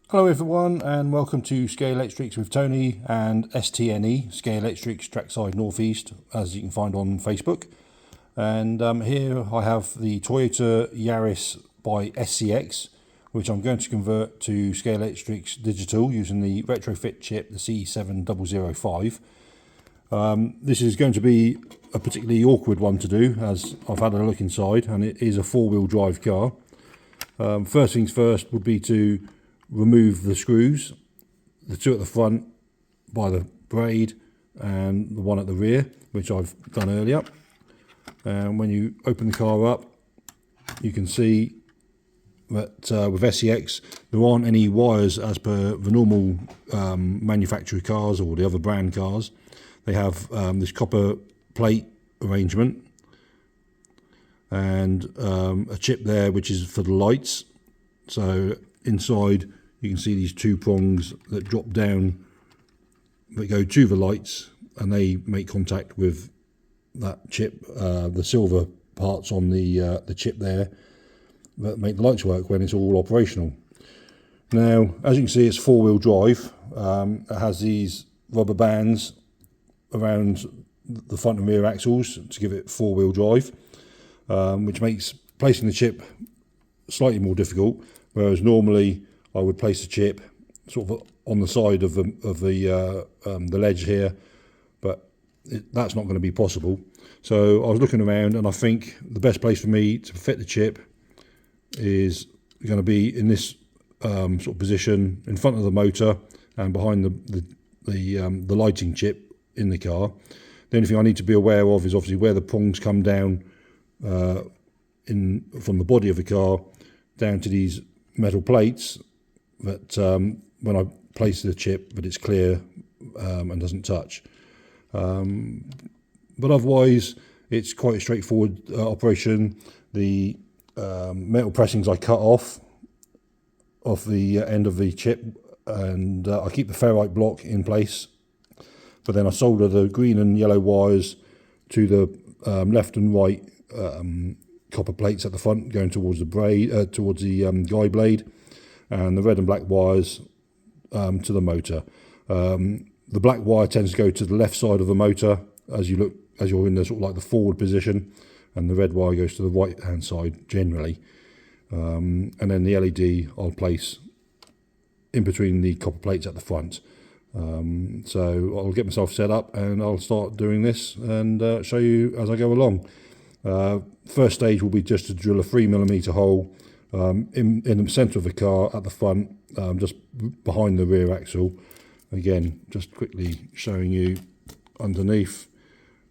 Hello everyone and welcome to Scalextric with Tony and STNE, Scalextric Trackside Northeast, as you can find on Facebook. And here I have the Toyota Yaris by SCX, which I'm going to convert to Scalextric's digital using the retrofit chip, the C7005. This is going to be a particularly awkward one to do, as I've had a look inside and it is a four-wheel drive car. First things first would be to remove the screws, the two at the front by the braid and the one at the rear, which I've done earlier. And when you open the car up, you can see that with SCX there aren't any wires as per the normal manufacturer cars or the other brand cars. They have this copper plate arrangement and a chip there which is for the lights. So inside you can see these two prongs that drop down that go to the lights, and they make contact with that chip, the silver parts on the chip there that make the lights work when it's all operational. Now, as you can see, it's four-wheel drive. It has these rubber bands around the front and rear axles to give it four-wheel drive, which makes placing the chip slightly more difficult. Whereas normally I would place the chip sort of on the side of the ledge here, but that's not going to be possible. So I was looking around, and I think the best place for me to fit the chip is going to be in this sort of position in front of the motor and behind the lighting chip in the car. The only thing I need to be aware of is obviously where the prongs come down from the body of the car down to these metal plates, that when I place the chip that it's clear and doesn't touch. But otherwise it's quite a straightforward operation. The metal pressings I cut off the end of the chip, and I keep the ferrite block in place, but then I solder the green and yellow wires to the left and right copper plates at the front going towards the braid, towards the guide blade, and the red and black wires to the motor. The black wire tends to go to the left side of the motor as you're in the sort of like the forward position, and the red wire goes to the right hand side generally. And then the LED I'll place in between the copper plates at the front. So I'll get myself set up and I'll start doing this and show you as I go along. First stage will be just to drill a 3mm hole in the centre of the car at the front, just behind the rear axle. Again, just quickly showing you underneath.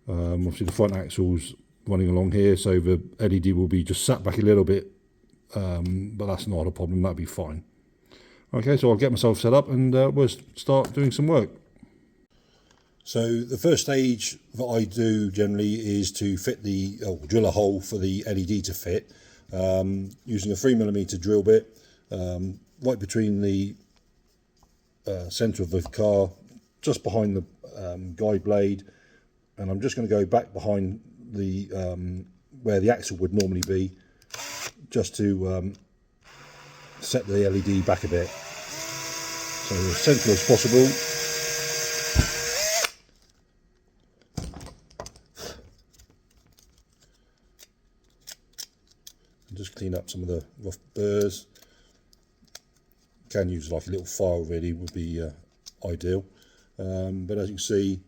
Obviously the front axle's running along here, so the LED will be just sat back a little bit, but that's not a problem, that'll be fine. Okay, so I'll get myself set up and we'll start doing some work. So the first stage that I do generally is to fit drill a hole for the LED to fit, using a 3mm drill bit right between the centre of the car, just behind the guide blade, and I'm just going to go back behind the where the axle would normally be, just to set the LED back a bit, so as central as possible. Just clean up some of the rough burrs. Can use like a little file, really would be ideal, but as you can see,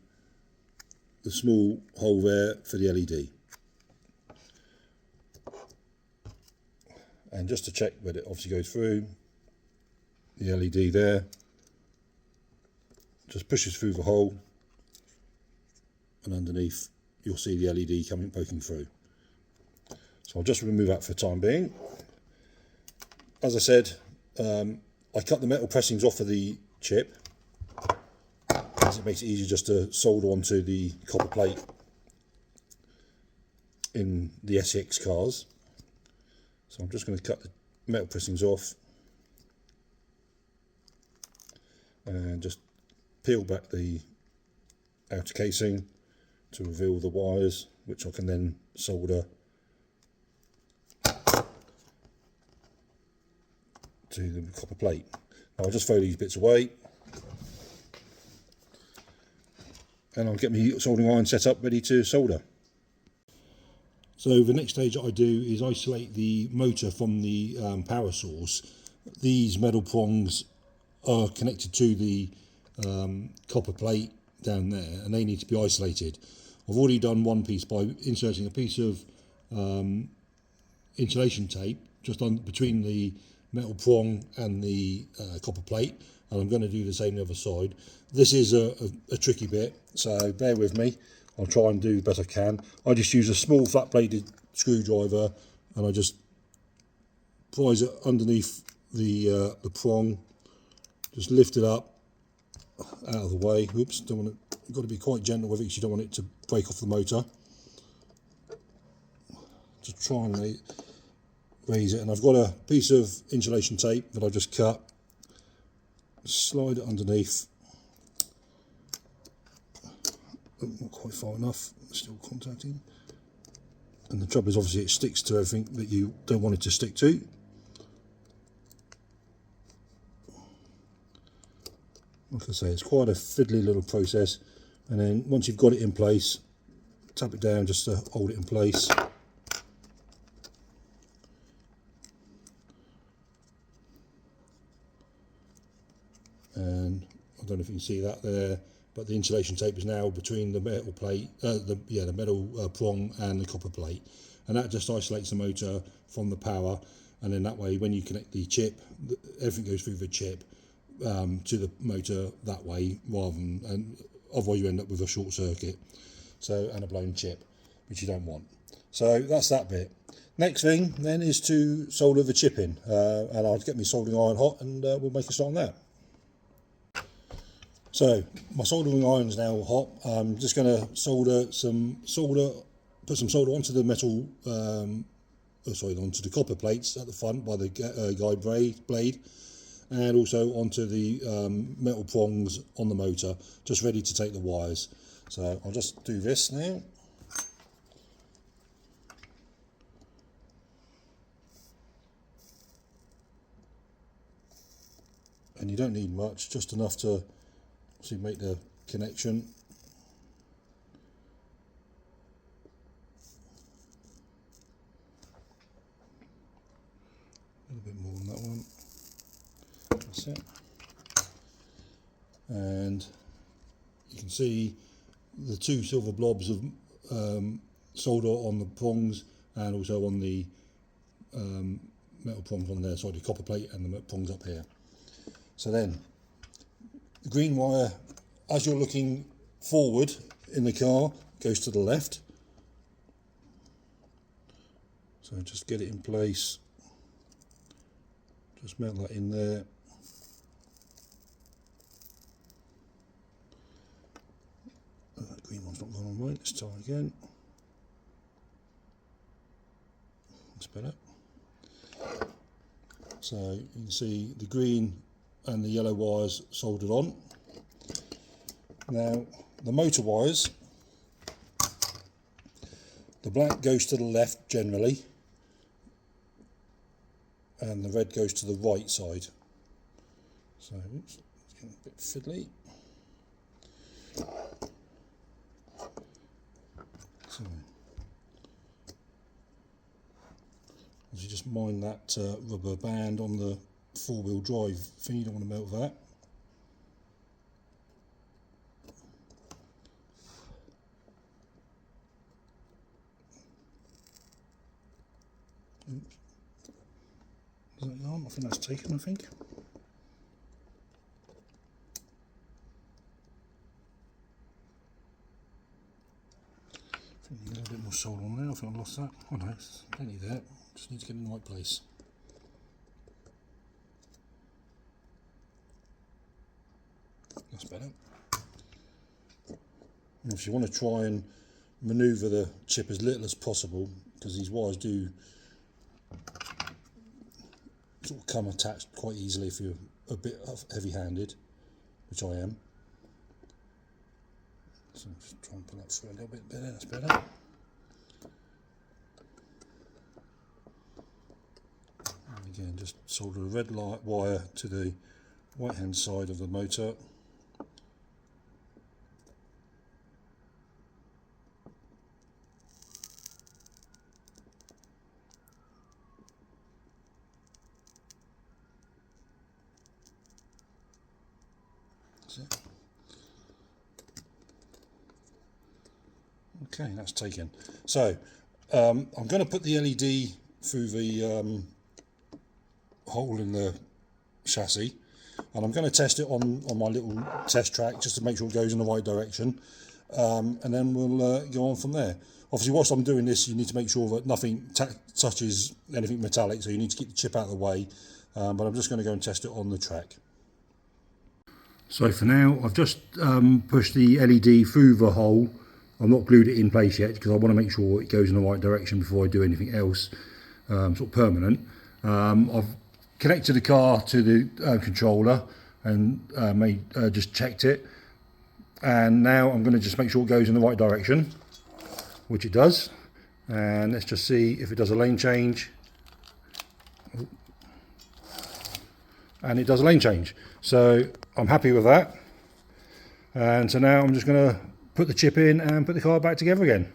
the small hole there for the LED. And just to check that it obviously goes through, the LED there just pushes through the hole, and underneath you'll see the LED poking through. So I'll just remove that for the time being. As I said, I cut the metal pressings off of the chip, as it makes it easier just to solder onto the copper plate in the SCX cars. So I'm just going to cut the metal pressings off and just peel back the outer casing to reveal the wires, which I can then solder to the copper plate. I'll just throw these bits away, and I'll get my soldering iron set up ready to solder. So the next stage that I do is isolate the motor from the power source. These metal prongs are connected to the copper plate down there, and they need to be isolated. I've already done one piece by inserting a piece of insulation tape just on between the metal prong and the copper plate, and I'm going to do the same the other side. This is a tricky bit, so bear with me. I'll try and do the best I can. I just use a small flat bladed screwdriver, and I just prise it underneath the prong, just lift it up out of the way. Oops, don't want it. You've got to be quite gentle with it because you don't want it to break off the motor. Just try and raise it, and I've got a piece of insulation tape that I just cut. Slide it underneath. Oh, not quite far enough. Still contacting. And the trouble is, obviously, it sticks to everything that you don't want it to stick to. Like I say, it's quite a fiddly little process, and then once you've got it in place, tap it down just to hold it in place. And I don't know if you can see that there, but the insulation tape is now between the metal plate, the metal prong and the copper plate, and that just isolates the motor from the power. And then that way, when you connect the chip, everything goes through the chip to the motor that way, rather than, and otherwise you end up with a short circuit, so, and a blown chip, which you don't want. So that's that bit. Next thing then is to solder the chip in, and I'll get my soldering iron hot, and we'll make a start on that. So my soldering iron's now hot. I'm just going to put some solder onto the metal, onto the copper plates at the front by the guide blade, and also onto the metal prongs on the motor, just ready to take the wires. So I'll just do this now. And you don't need much, just enough to make the connection. A little bit more on that one. That's it. And you can see the two silver blobs of solder on the prongs, and also on the metal prongs on there, sorry, the copper plate and the metal prongs up here. So then, the green wire, as you're looking forward in the car, goes to the left. So just get it in place. Just melt that in there. The green one's not going on right. Let's try again. That's better. So you can see the green and the yellow wires soldered on. Now the motor wires, the black goes to the left generally, and the red goes to the right side. So oops, it's getting a bit fiddly. So as you just mind that rubber band on the four-wheel drive thing, you don't want to melt that. Oops. Is that the arm? I think that's taken, I think. I think you need a little bit more solder on there. I think I lost that. Oh no, it's plenty there. Just need to get in the right place. That's better. And if you want to try and manoeuvre the chip as little as possible, because these wires do sort of come attached quite easily if you're a bit heavy-handed, which I am. So just try and pull that through a little bit better. That's better. And again, just solder a red light wire to the right hand side of the motor. Okay, that's taken. So I'm going to put the LED through the hole in the chassis, and I'm going to test it on my little test track just to make sure it goes in the right direction, and then we'll go on from there. Obviously, whilst I'm doing this, you need to make sure that nothing touches anything metallic, so you need to keep the chip out of the way, but I'm just going to go and test it on the track. So for now, I've just pushed the LED through the hole. I've not glued it in place yet because I want to make sure it goes in the right direction before I do anything else sort of permanent. I've connected the car to the controller and just checked it, and now I'm going to just make sure it goes in the right direction, which it does. And let's just see if it does a lane change. And it does a lane change, so I'm happy with that. And so now I'm just going to put the chip in and put the car back together again.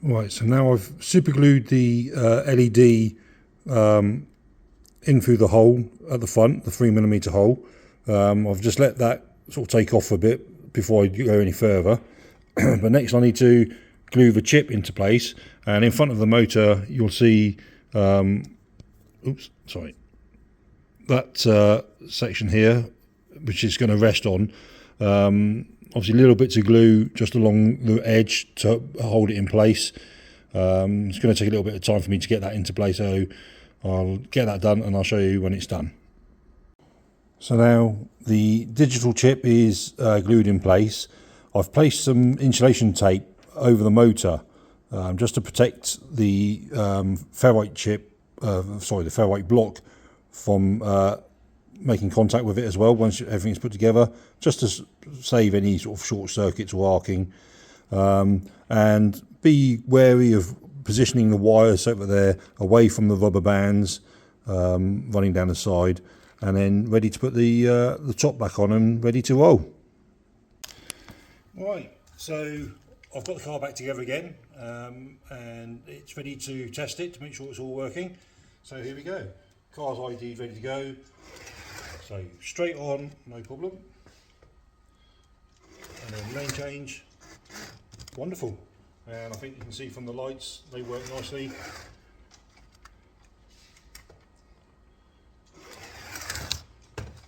Right, so now I've super glued the LED in through the hole at the front, the 3mm hole. I've just let that sort of take off a bit before I go any further. But next I need to glue the chip into place, and in front of the motor you'll see that section here, which is going to rest on. Obviously little bits of glue just along the edge to hold it in place. It's going to take a little bit of time for me to get that into place, so I'll get that done and I'll show you when it's done. So now the digital chip is glued in place. I've placed some insulation tape over the motor just to protect the ferrite chip, the ferrite block from making contact with it as well once everything's put together, just to save any sort of short circuits or arcing, and be wary of positioning the wires so that they're away from the rubber bands running down the side, and then ready to put the top back on and ready to roll. Right, so I've got the car back together again, and it's ready to test it to make sure it's all working. So here we go. Car's ID ready to go. So straight on, no problem. And then lane change, wonderful. And I think you can see from the lights, they work nicely.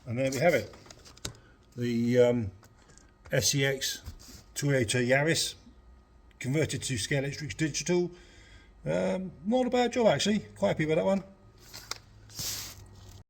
And there we have it. The SCX Toyota Yaris converted to Scalextric digital. Not a bad job actually, quite happy with that one.